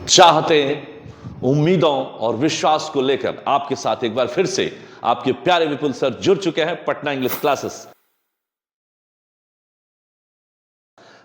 चाहते उम्मीदों और विश्वास को लेकर आपके साथ एक बार फिर से आपके प्यारे विपुल सर जुड़ चुके हैं पटना इंग्लिश क्लासेस।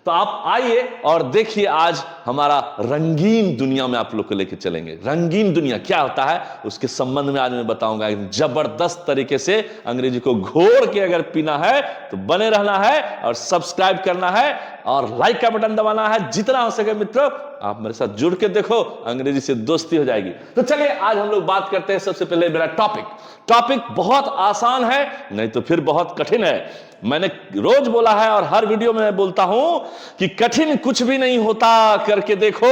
तो आप आइए और देखिए आज हमारा रंगीन दुनिया में आप लोग को लेकर चलेंगे। रंगीन दुनिया क्या होता है उसके संबंध में आज मैं बताऊंगा। जबरदस्त तरीके से अंग्रेजी को घोर के अगर पीना है तो बने रहना है और सब्सक्राइब करना है और लाइक का बटन दबाना है। जितना हो सके मित्रों आप मेरे साथ जुड़ के देखो, अंग्रेजी से दोस्ती हो जाएगी। तो चलिए आज हम लोग बात करते हैं। सबसे पहले मेरा टॉपिक बहुत आसान है, नहीं तो फिर बहुत कठिन है। मैंने रोज बोला है और हर वीडियो में मैं बोलता हूं कि कठिन कुछ भी नहीं होता, करके देखो,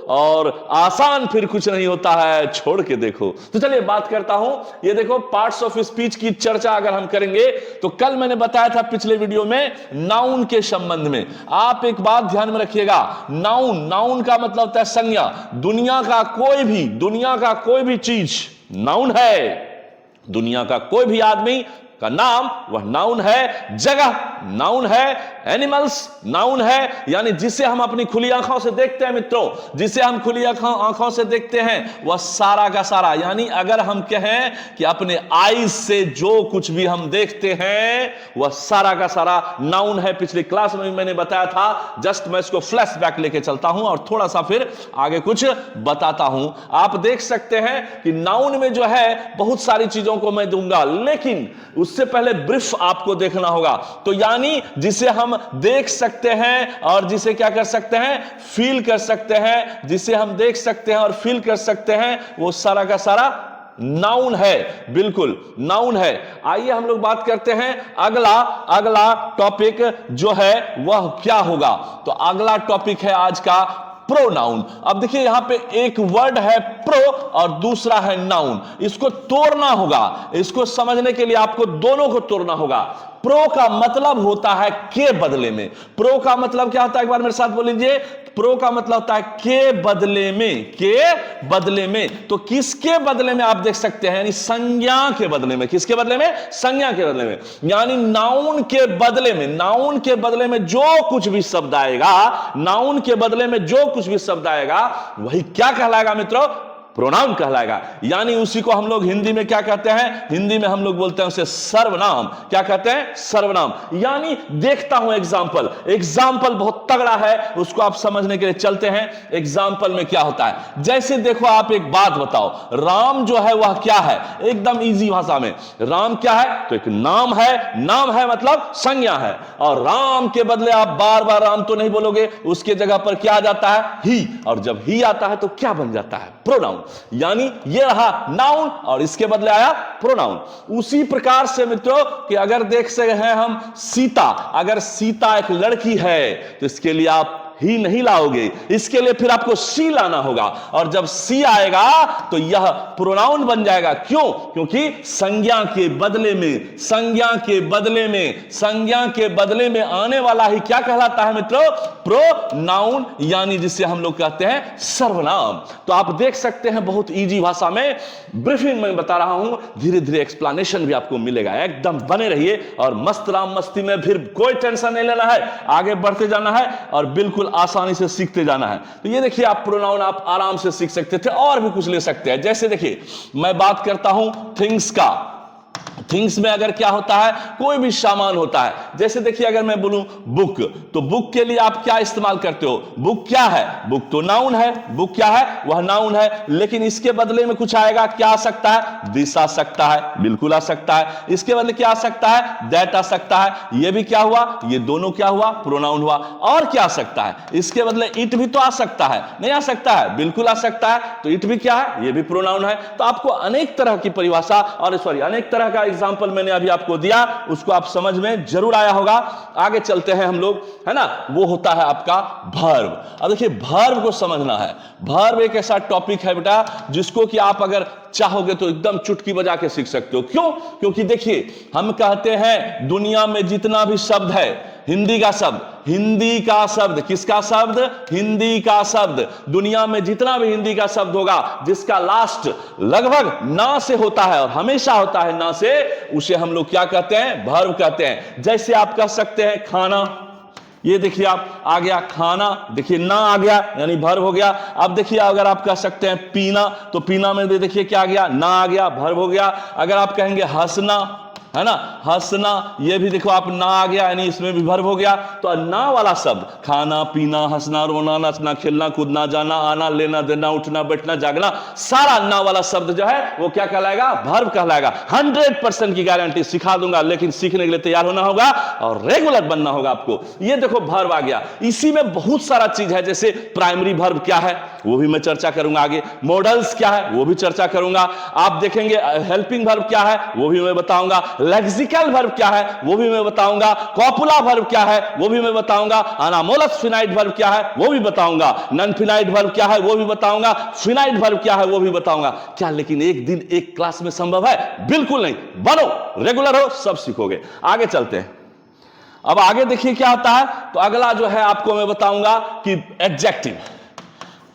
और आसान फिर कुछ नहीं होता है, छोड़ के देखो। तो चलिए बात करता हूं। ये देखो पार्ट्स ऑफ स्पीच की चर्चा अगर हम करेंगे तो कल मैंने बताया था पिछले वीडियो में नाउन के संबंध में। आप एक बात ध्यान में रखिएगा, नाउन का मतलब होता है संज्ञा। दुनिया का कोई भी चीज नाउन है। दुनिया का कोई भी आदमी का नाम वह नाउन है। जगह नाउन है। एनिमल्स नाउन है, यानी जिसे हम अपनी खुली आंखों से देखते हैं मित्रों, जिसे हम खुली आंखों से देखते हैं वह सारा का सारा, यानी अगर हम कहें कि अपने आईज से जो कुछ भी हम देखते हैं वह सारा का सारा नाउन है। पिछली क्लास में भी मैंने बताया था। जस्ट मैं इसको फ्लैशबैक लेके चलता हूं और थोड़ा सा फिर आगे कुछ बताता हूं। आप देख सकते हैं कि नाउन में जो है बहुत सारी चीजों को मैं दूंगा, लेकिन उससे पहले ब्रीफ आपको देखना होगा। तो यानी जिसे हम देख सकते हैं और जिसे क्या कर सकते हैं, फील कर सकते हैं। जिसे हम देख सकते हैं और फील कर सकते हैं वो सारा का सारा नाउन है, बिल्कुल नाउन है। आइए हम लोग बात करते हैं अगला टॉपिक जो है वह क्या होगा। तो अगला टॉपिक है आज का प्रोनाउन। अब देखिए यहां पे एक वर्ड है प्रो और दूसरा है नाउन। इसको तोड़ना होगा। इसको समझने के लिए आपको दोनों को तोड़ना होगा। प्रो का मतलब होता है के बदले में। प्रो का मतलब क्या होता है, एक बार मेरे साथ बोल लीजिए। प्रो का मतलब होता है के बदले में। के बदले में, तो किसके बदले में आप देख सकते हैं, यानी संज्ञा के बदले में। किसके बदले में? संज्ञा के बदले में, यानी नाउन के बदले में। नाउन के बदले में जो कुछ भी शब्द आएगा, नाउन के बदले में जो कुछ भी शब्द आएगा वही क्या कहलाएगा मित्रों? प्रोनाउन कहलाएगा। यानी उसी को हम लोग हिंदी में क्या कहते हैं? हिंदी में हम लोग बोलते हैं उसे सर्वनाम। क्या कहते हैं? सर्वनाम। यानी देखता हूं एग्जाम्पल बहुत तगड़ा है, उसको आप समझने के लिए चलते हैं। एग्जाम्पल में क्या होता है, जैसे देखो आप एक बात बताओ, राम जो है वह क्या है? एकदम इजी भाषा में राम क्या है? तो एक नाम है। नाम है मतलब संज्ञा है। और राम के बदले आप बार बार राम तो नहीं बोलोगे, उसके जगह पर क्या आ जाता है? ही। और जब ही आता है तो क्या बन जाता है? प्रोनाउन। यानी ये रहा नाउन और इसके बदले आया प्रोनाउन। उसी प्रकार से मित्रों कि अगर देख सकते हैं हम सीता, अगर सीता एक लड़की है तो इसके लिए आप ही नहीं लाओगे, इसके लिए फिर आपको सी लाना होगा। और जब सी आएगा तो यह प्रोनाउन बन जाएगा। क्यों? क्योंकि संज्ञा के बदले में आने वाला ही क्या कहलाता है मित्रों? प्रोनाउन, यानी जिसे हम लोग कहते हैं सर्वनाम। तो आप देख सकते हैं बहुत इजी भाषा में ब्रीफिंग में बता रहा हूं, धीरे धीरे एक्सप्लेनेशन भी आपको मिलेगा। एकदम बने रहिए और मस्त राम मस्ती में फिर कोई टेंशन नहीं लेना है, आगे बढ़ते जाना है और बिल्कुल आसानी से सीखते जाना है। तो ये देखिए आप प्रोनाउन आप आराम से सीख सकते थे और भी कुछ ले सकते हैं। जैसे देखिए मैं बात करता हूं थिंग्स का। थिंग्स में अगर क्या होता है, कोई भी सामान होता है। जैसे देखिए अगर मैं बोलूं बुक, तो बुक के लिए आप क्या इस्तेमाल करते हो? बुक क्या है? बुक तो नाउन है। बुक क्या है? वह नाउन है। लेकिन इसके बदले में कुछ आएगा, क्या आ सकता है? दिस आ सकता है, बिल्कुल आ सकता है। इसके बदले क्या आ सकता है? दैट आ सकता है। ये भी क्या हुआ? ये दोनों क्या हुआ? प्रोनाउन हुआ। और क्या आ सकता है? इसके बदले इट भी तो आ सकता है। नहीं आ सकता है? बिल्कुल आ सकता है। तो इट भी क्या है? ये भी प्रोनाउन है। तो आपको अनेक तरह की परिभाषा और अनेक तरह का एग्जाम्पल मैंने अभी आपको दिया, उसको आप समझ में जरूर आया होगा। आगे चलते हैं हम लोग, है ना। वो होता है आपका वर्ब। अब देखिए वर्ब को समझना है। वर्ब एक ऐसा टॉपिक है बेटा जिसको कि आप अगर चाहोगे तो एकदम चुटकी बजा के सीख सकते हो। क्यों? क्योंकि देखिए हम कहते हैं दुनिया में जितना भी शब्द है, हिंदी का शब्द, किसका शब्द? हिंदी का शब्द। दुनिया में जितना भी हिंदी का शब्द होगा जिसका लास्ट लगभग ना से होता है और हमेशा होता है ना से, उसे हम लोग क्या कहते हैं? वर्ब कहते हैं। जैसे आप कह सकते हैं खाना, ये देखिए आप आ गया खाना, देखिए ना आ गया यानी वर्ब हो गया। अब देखिए अगर आप कह सकते हैं पीना, तो पीना में भी देखिए क्या आ गया, ना आ गया, वर्ब हो गया। अगर आप कहेंगे हंसना, है ना, हंसना, ये भी देखो आप ना आ गया यानी इसमें भी वर्ब हो गया। तो ना वाला शब्द खाना, पीना, हंसना, रोना, नाचना, खेलना, कूदना, जाना, आना, लेना, देना, उठना, बैठना, जागना, सारा ना वाला शब्द जो है वो क्या कहलाएगा, वर्ब कहलाएगा। 100% की गारंटी सिखा दूंगा, लेकिन सीखने के लिए तैयार होना होगा और रेगुलर बनना होगा आपको। ये देखो वर्ब आ गया। इसी में बहुत सारा चीज है, जैसे प्राइमरी वर्ब क्या है वो भी मैं चर्चा करूंगा आगे, मॉडल्स क्या है वो भी चर्चा करूंगा। आप देखेंगे हेल्पिंग वर्ब क्या है वो भी मैं बताऊंगा, लेक्सिकल वर्ब क्या है वो भी मैं बताऊंगा, कॉपुला वर्ब क्या है वो भी मैं बताऊंगा, अनामोलस फिनाइट वर्ब क्या है वो भी बताऊंगा, नॉन फिनाइट वर्ब क्या है वो भी बताऊंगा, फिनाइट वर्ब क्या है वो भी बताऊंगा। क्या लेकिन एक दिन एक क्लास में संभव है? बिल्कुल नहीं। बनो, रेगुलर हो, सब सीखोगे। आगे चलते हैं। अब आगे देखिए क्या आता है। तो अगला जो है आपको मैं बताऊंगा कि एडजेक्टिव।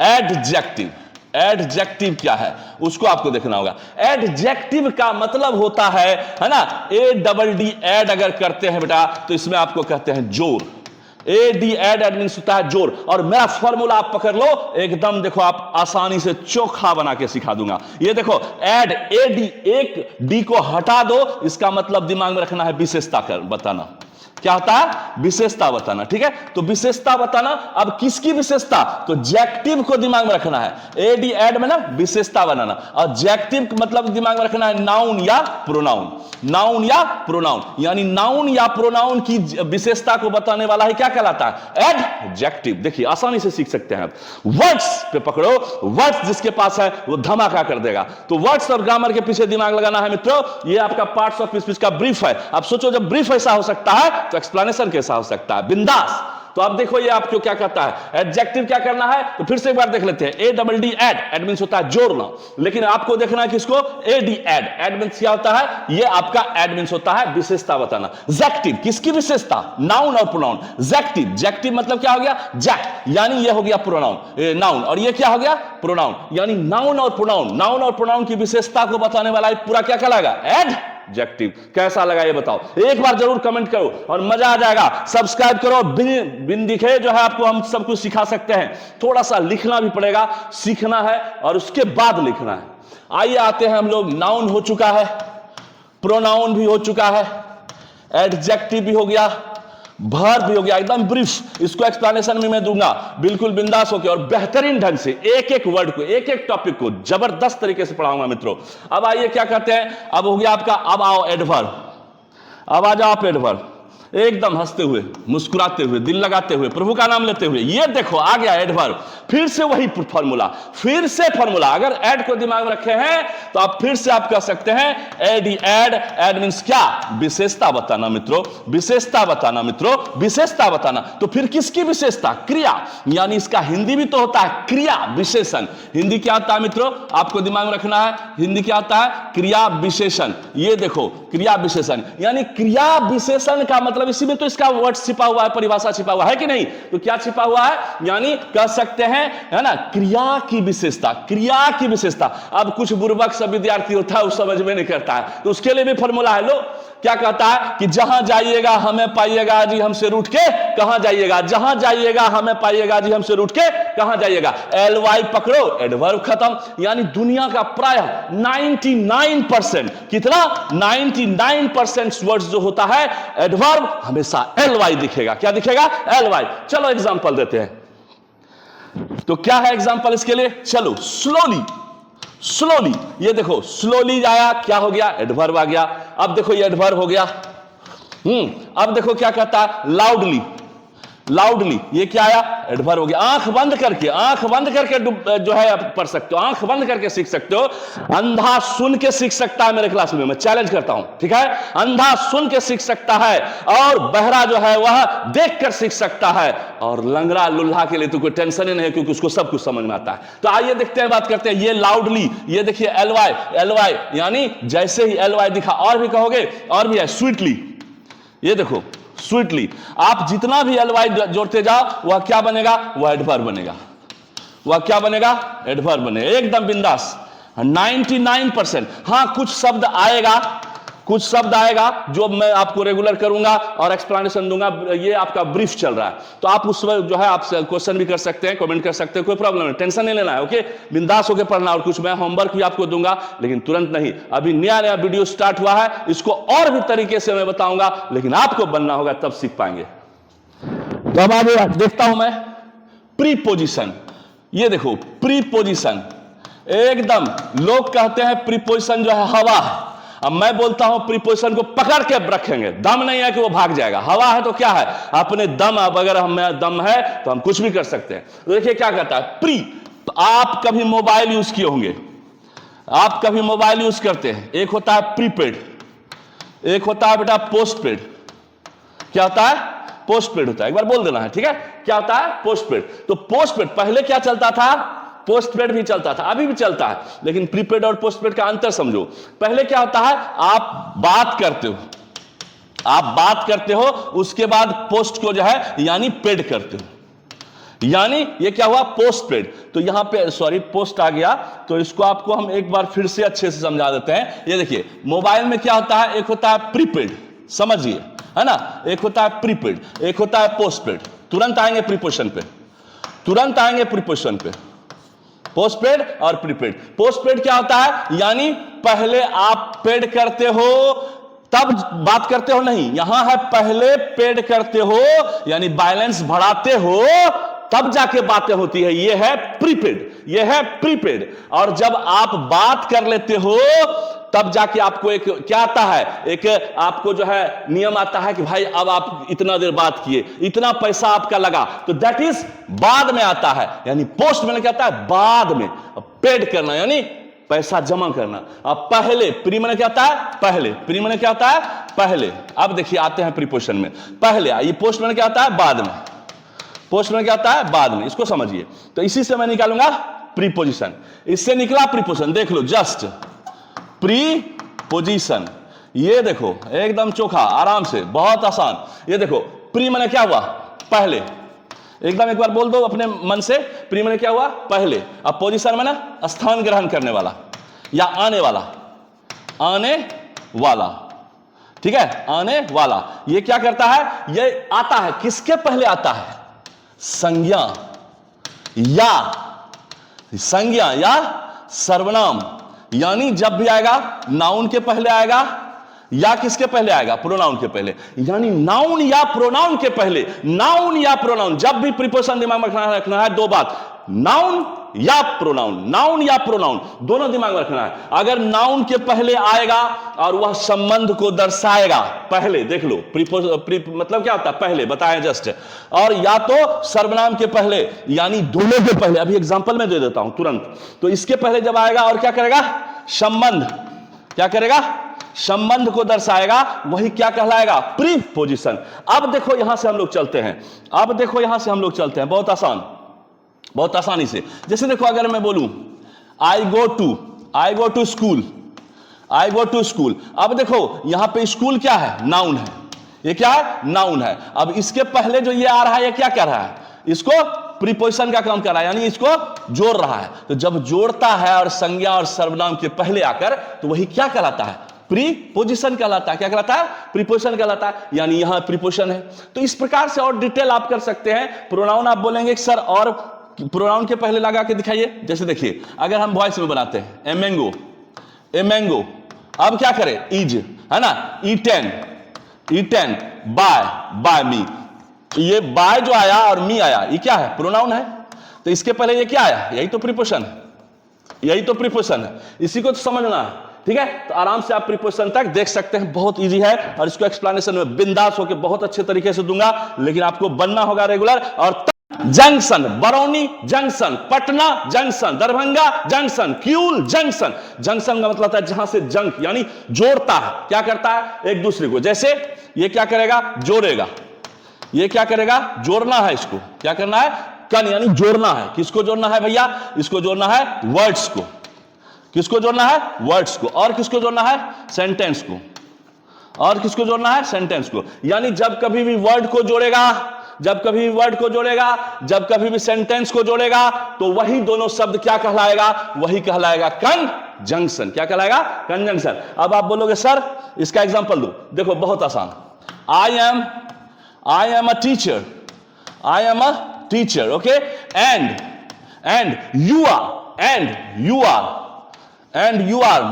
एडजेक्टिव, एडजेक्टिव क्या है उसको आपको देखना होगा। एडजेक्टिव का मतलब होता है ना, ADD एड अगर करते हैं बेटा तो इसमें आपको कहते हैं जोर। AD एड मींस होता है जोर। और मेरा फॉर्मूला आप पकड़ लो एकदम, देखो आप आसानी से चोखा बना के सिखा दूंगा। ये देखो एड, AD, एक D को हटा दो, इसका मतलब दिमाग में रखना है विशेषता कर बताना। क्या होता है? विशेषता बताना। ठीक है, तो विशेषता बताना। अब किसकी विशेषता? तो जेक्टिव को दिमाग में रखना है। AD एड में ना विशेषता बनाना, और जेक्टिव मतलब दिमाग में रखना है नाउन या प्रोनाउन। नाउन या प्रोनाउन, यानी नाउन या प्रोनाउन की विशेषता को बताने वाला है क्या कहलाता है? एडजेक्टिव। देखिए आसानी से सीख सकते हैं आप। वर्ड्स पे पकड़ो, वर्ड्स जिसके पास है वो धमाका कर देगा। तो वर्ड्स और ग्रामर के पीछे दिमाग लगाना है मित्रों। ये आपका पार्ट्स ऑफ स्पीच का ब्रीफ है। अब सोचो जब ब्रीफ ऐसा हो सकता है तो एक्सप्लेनेशन कैसा हो सकता है? बिंदास। तो अब देखो ये आपको क्या कहता है, एडजेक्टिव क्या करना है, तो फिर से एक बार देख लेते हैं। ADD एड, एड मींस होता है जोड़ना, लेकिन आपको देखना है किसको? AD एड, एड मींस क्या होता है? ये आपका एड मींस होता है विशेषता बताना। जेक्टिव किसकी विशेषता? नाउन और प्रोनाउन। जेक्टिव, जेक्टिव मतलब क्या हो गया? जैक, यानी ये हो गया प्रोनाउन, नाउन, और ये क्या हो गया? प्रोनाउन, यानी नाउन और प्रोनाउन। नाउन और प्रोनाउन की विशेषता को बताने वाला पूरा क्या कहलाएगा? एडजेक्टिव। कैसा लगा ये बताओ, एक बार जरूर कमेंट करो और मजा आ जाएगा। सब्सक्राइब करो, बिन दिखे जो है आपको हम सब कुछ सिखा सकते हैं। थोड़ा सा लिखना भी पड़ेगा, सीखना है और उसके बाद लिखना है। आइए आते हैं हम लोग। नाउन हो चुका है, प्रोनाउन भी हो चुका है, एडजेक्टिव भी हो गया, वर्ब भी हो गया। एकदम ब्रीफ, इसको एक्सप्लेनेशन में मैं दूंगा बिल्कुल बिंदास होकर और बेहतरीन ढंग से। एक एक वर्ड को, एक एक टॉपिक को जबरदस्त तरीके से पढ़ाऊंगा मित्रों। अब आइए क्या कहते हैं, अब हो गया आपका, अब आओ एडवर्ब। अब आ जाओ आप एडवर्ब, एकदम हंसते हुए, मुस्कुराते हुए, दिल लगाते हुए, प्रभु का नाम लेते हुए। ये देखो आ गया एडवर्ब। फिर से वही फॉर्मूला, फिर से फॉर्मूला। अगर एड को दिमाग में रखे हैं तो आप फिर से आप कह सकते हैं AD एड, एड मींस क्या? विशेषता बताना मित्रों, विशेषता बताना मित्रों, विशेषता बताना। तो फिर किसकी विशेषता? क्रिया, यानी इसका हिंदी भी तो होता है क्रिया विशेषण। हिंदी क्या होता है मित्रों? आपको दिमाग में रखना है, हिंदी क्या होता है? क्रिया विशेषण। ये देखो क्रिया विशेषण, यानी क्रिया विशेषण का मतलब इसी में तो इसका वर्ड छिपा हुआ है, परिभाषा छिपा हुआ है कि नहीं? तो क्या छिपा हुआ है? यानी कह सकते हैं, है ना, क्रिया की विशेषता, क्रिया की विशेषता। अब कुछ बुर्बक सब विद्यार्थी होता है, वो समझ में नहीं करता है, तो उसके लिए भी फॉर्मूला है। लो क्या कहता है कि जहां जाइएगा हमें पाइएगा जी हमसे रूठ के कहां जाइएगा, जहां जाइएगा हमें पाइएगा जी हमसे रूठ के कहां जाइएगा। LY पकड़ो, एडवर्ब खत्म। यानी दुनिया का प्राय 99%, कितना? 99% वर्ड्स जो होता है एडवर्ब हमेशा LY दिखेगा। क्या दिखेगा? LY। चलो एग्जांपल देते हैं। तो क्या है एग्जांपल इसके लिए? चलो स्लोली, स्लोली। ये देखो स्लोली आया, क्या हो गया? एडवर्ब आ गया। अब देखो ये एडवर्ब हो गया। अब देखो क्या कहता है? लाउडली, लाउडली, ये क्या आया? एडवर्ब हो गया। आंख बंद करके, आंख बंद करके जो है आप पढ़ सकते हो, आंख बंद करके सीख सकते हो। अंधा सुन के सीख सकता है मेरे क्लास में, मैं चैलेंज करता हूं, ठीक है? अंधा सुन के सीख सकता है, और बहरा जो है वह देख कर सीख सकता है, और लंगड़ा लुल्हा के लिए तो कोई टेंशन ही नहीं है क्योंकि उसको सब कुछ समझ में आता है। तो आइए देखते हैं, बात करते हैं। ये लाउडली, ये देखिए LY, LY यानी जैसे ही LY दिखा, और भी कहोगे, और भी है स्वीटली। ये देखो स्वीटली, आप जितना भी LY जोड़ते जाओ वह क्या बनेगा? वह एडवर्ब बनेगा। वह क्या बनेगा? एडवर्ब बनेगा, एकदम बिंदास 99%। हां कुछ शब्द आएगा, कुछ शब्द आएगा जो मैं आपको रेगुलर करूंगा और एक्सप्लेनेशन दूंगा, ये आपका ब्रीफ चल रहा है, तो आप उस वक्त जो है आप क्वेश्चन भी कर सकते हैं, कमेंट कर सकते हैं, कोई प्रॉब्लम नहीं, टेंशन नहीं लेना है, ओके, बिंदास होकर पढ़ना। और कुछ मैं होमवर्क भी आपको दूंगा, लेकिन तुरंत नहीं, अभी नया नया वीडियो स्टार्ट हुआ है, इसको और भी तरीके से मैं बताऊंगा, लेकिन आपको बनना होगा तब सीख पाएंगे। तो अब आगे देखता हूं मैं प्रीपोजिशन। ये देखो प्रीपोजिशन, एकदम लोग कहते हैं प्रीपोजिशन जो है हवा है, अब मैं बोलता हूं प्रीपोजिशन को पकड़ के रखेंगे, दम नहीं है कि वो भाग जाएगा, हवा है तो क्या है अपने दम, अब अगर हमें दम है तो हम कुछ भी कर सकते हैं। तो देखिए क्या कहता है प्री, तो आप कभी मोबाइल यूज किए होंगे, आप कभी मोबाइल यूज करते हैं, एक होता है प्रीपेड, एक होता है बेटा पोस्टपेड। क्या होता है? पोस्टपेड होता है, एक बार बोल देना है, ठीक है, क्या होता है? पोस्टपेड। तो पोस्टपेड पहले क्या चलता था? पोस्टपेड भी चलता था, अभी भी चलता है, लेकिन प्रीपेड और पोस्टपेड का अंतर समझो। पहले क्या होता है, आप बात करते हो, आप बात करते हो, उसके बाद पोस्ट को जो है यानी पेड करते हो, यानी ये क्या हुआ? पोस्टपेड। तो यहां पे सॉरी पोस्ट आ गया, तो इसको आपको हम एक बार फिर से अच्छे से समझा देते हैं। ये देखिए मोबाइल में क्या होता है, एक होता है प्रीपेड, समझिए, है ना, एक होता है प्रीपेड, एक होता है पोस्टपेड। तुरंत आएंगे प्रीपोजिशन पे, तुरंत आएंगे प्रीपोजिशन पे, पोस्टपेड और प्रीपेड। पोस्टपेड क्या होता है, यानी पहले आप पेड करते हो तब बात करते हो, नहीं, यहां है पहले पेड करते हो यानी बैलेंस बढ़ाते हो तब जाके बातें होती है, ये है प्रीपेड, ये है प्रीपेड। और जब आप बात कर लेते हो तब जाके आपको एक क्या आता है, एक आपको जो है नियम आता है कि भाई अब आप इतना देर बात किए, इतना पैसा आपका लगा, तो दैट इज बाद में आता है, यानी पोस्ट में क्या आता है, बाद में। पेड करना यानी पैसा जमा करना। अब पहले प्री में क्या आता है, पहले, प्री में क्या आता है, पहले। अब देखिए आते हैं प्रीपोजिशन में, पहले, ये पोस्ट में क्या आता है, बाद में, पोस्ट में क्या आता है, बाद में, इसको समझिए। तो इसी से मैं निकालूंगा प्रीपोजिशन, इससे निकला प्रीपोजिशन, देख लो जस्ट प्रीपोजिशन, ये देखो एकदम चोखा, आराम से, बहुत आसान। ये देखो प्री मैंने क्या हुआ, पहले, एकदम एक बार बोल दो अपने मन से, प्री मैंने क्या हुआ, पहले। अब पोजीशन में ना स्थान ग्रहण करने वाला या आने वाला, आने वाला, ठीक है, आने वाला। ये क्या करता है, ये आता है किसके पहले आता है, संज्ञा या, संज्ञा या सर्वनाम, यानी जब भी आएगा नाउन के पहले आएगा या किसके पहले आएगा, प्रोनाउन के पहले, यानी नाउन या प्रोनाउन के पहले। नाउन या प्रोनाउन, जब भी प्रीपोजिशन दिमाग में रखना है, दो बात, नाउन या प्रोनाउन, नाउन या प्रोनाउन दोनों दिमाग में रखना है। अगर नाउन के पहले आएगा और वह संबंध को दर्शाएगा, पहले देख लो, मतलब क्या होता है, पहले बताया जस्ट, और या तो सर्वनाम के पहले, यानी दोनों के पहले। अभी एग्जांपल में दे देता हूं तुरंत। तो इसके पहले जब आएगा और क्या करेगा, संबंध, क्या करेगा, संबंध को दर्शाएगा, वही क्या कहलाएगा, प्रीपोजिशन। अब देखो यहां से हम लोग चलते हैं, अब देखो यहां से हम लोग चलते हैं, बहुत आसान, बहुत आसानी से। जैसे देखो अगर मैं बोलूं I go to school, I go to school. अब देखो यहां पे स्कूल क्या है, नाउन है, ये क्या है, नाउन है। अब इसके पहले जो ये आ रहा है, ये क्या कर रहा है, इसको प्रीपोजिशन का काम कर रहा है, यानी इसको जोड़ रहा है। तो जब जोड़ता है और संज्ञा और सर्वनाम के पहले आकर, तो वही क्या कहलाता है, प्रीपोजिशन कहलाता है। क्या कहलाता है, प्रीपोजिशन कहलाता है, यानी यहां प्रीपोजिशन है। तो इस प्रकार से और डिटेल आप कर सकते हैं। प्रोनाउन आप बोलेंगे सर और प्रोनाउन के पहले लगा के दिखाइए। जैसे देखिए अगर हम वॉइस में बनाते हैं, ए मैंगो, ए मैंगो, अब क्या करें, इज, है ना, ईटेन, बाय मी। ये बाय जो आया और मी आया, ये क्या है, प्रोनाउन है। तो इसके पहले ये क्या आया, यही तो प्रीपोजिशन है, यही तो प्रीपोजिशन है। इसी को तो समझना है, ठीक है। तो आराम से आप प्रीपोजिशन तक देख सकते हैं, बहुत इजी है, और इसको एक्सप्लेनेशन में बिंदास होकर बहुत अच्छे तरीके से दूंगा, लेकिन आपको बनना होगा रेगुलर। और junction, Barauni junction, Patna junction, Darbhanga junction, Kiul junction. Junction का मतलब है जहां से जंक यानी जोड़ता है, क्या करता है एक दूसरे को। जैसे ये क्या करेगा, जोड़ेगा, ये क्या करेगा, जोड़ना है, इसको क्या करना है, कन यानी जोड़ना है। किसको जोड़ना है भैया, इसको जोड़ना है वर्ड्स को, किसको जोड़ना है, वर्ड्स को। और किसको जोड़ना है, सेंटेंस को। और किसको जोड़ना है, सेंटेंस को। यानी जब कभी भी वर्ड को जोड़ेगा, जब कभी भी वर्ड को जोड़ेगा, जब कभी भी सेंटेंस को जोड़ेगा, तो वही दोनों शब्द क्या कहलाएगा, वही कहलाएगा जंक्शन। क्या कहलाएगा? कंजंक्शन। अब आप बोलोगे सर इसका एग्जांपल दो। देखो बहुत आसान, I am a teacher, I am a teacher, okay, and you are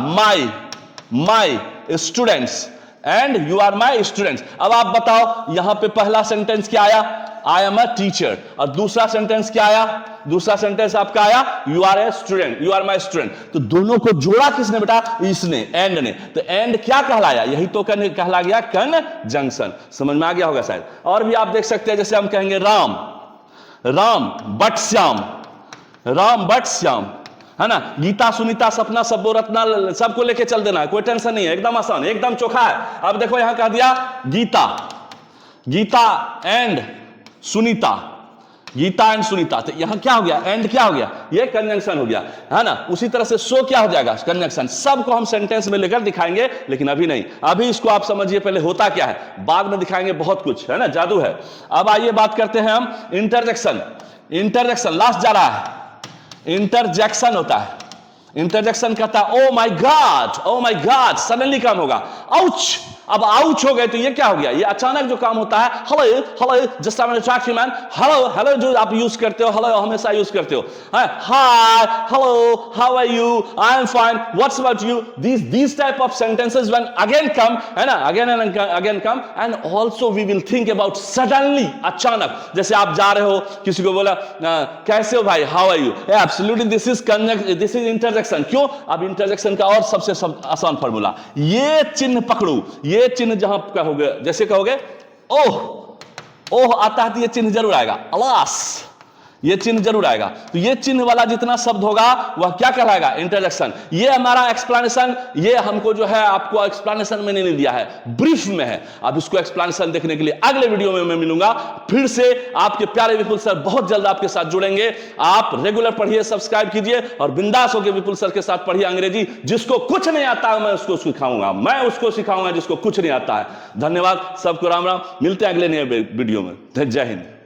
my students, and you are my students. अब आप बताओ यहां पे पहला सेंटेंस क्या आया? I am a teacher. और दूसरा सेंटेंस क्या आया? दूसरा सेंटेंस आपका आया you are a student, you are my student. तो दोनों को जोड़ा किसने बेटा? इसने, एंड ने। तो एंड क्या कहलाया? यही तो कहला गया कंजंक्शन। समझ में आ गया होगा शायद। और भी आप देख सकते हैं, जैसे हम कहेंगे राम बट श्याम, राम बट श्याम, है ना। गीता सुनीता सपना सबो रत्ना सबको लेके चल देना है, कोई टेंशन नहीं है, एकदम आसान, एकदम चोखा है। अब देखो यहां कह दिया गीता एंड सुनीता, गीता एंड सुनीता। तो यहां क्या हो गया? एंड क्या हो गया? ये कंजंक्शन हो गया, है ना। उसी तरह से सो क्या हो जाएगा? कंजंक्शन। सबको हम सेंटेंस में लेकर दिखाएंगे, लेकिन अभी नहीं, अभी इसको आप समझिए पहले होता क्या है, बाद में दिखाएंगे, बहुत कुछ है ना, जादू है। अब आइए बात करते हैं हम इंटरजेक्शन। इंटरजेक्शन लास्ट जा रहा है, इंटरजेक्शन होता है। इंटरजेक्शन कहता है ओ माय गॉड, सडनली काम होगा, आउच। अब आउच हो गए तो ये क्या हो गया? ये अचानक जो काम होता है, hello just I want to talk to you man, hello जो आप यूज करते हो, हेलो हमेशा यूज करते हो, hi, hello, how are you, I am fine, what's about you. these type of sentences when again come, है ना, again come, and also we will think about suddenly, अचानक। जैसे आप जा रहे हो, किसी को बोला कैसे हो भाई, how are you, absolutely this is interjection. क्यों? अब इंटरजेक्शन का और सबसे आसान फार्मूला, ये चिन्ह पकड़ो, ये चिन्ह जहां कहोगे, जैसे कहोगे ओह आता है तो ये चिन्ह जरूर आएगा, अलास, ये चिन्ह जरूर आएगा। तो ये चिन्ह वाला जितना शब्द होगा वह क्या कहलाएगा? इंटरजेक्शन। ये हमारा एक्सप्लेनेशन, ये हमको जो है आपको एक्सप्लेनेशन में नहीं दिया है, ब्रीफ में है। अब इसको एक्सप्लेनेशन देखने के लिए अगले वीडियो में मैं मिलूंगा फिर से। आपके प्यारे विपुल सर बहुत जल्द आपके साथ जुड़ेंगे। आप रेगुलर पढ़िए, सब्सक्राइब कीजिए और बिंदास होकर विपुल सर के साथ पढ़िए अंग्रेजी। जिसको कुछ नहीं आता है मैं उसको सिखाऊंगा, मैं उसको सिखाऊंगा जिसको कुछ नहीं आता है। धन्यवाद, सबको राम राम, मिलते हैं अगले नए वीडियो में। जय हिंद।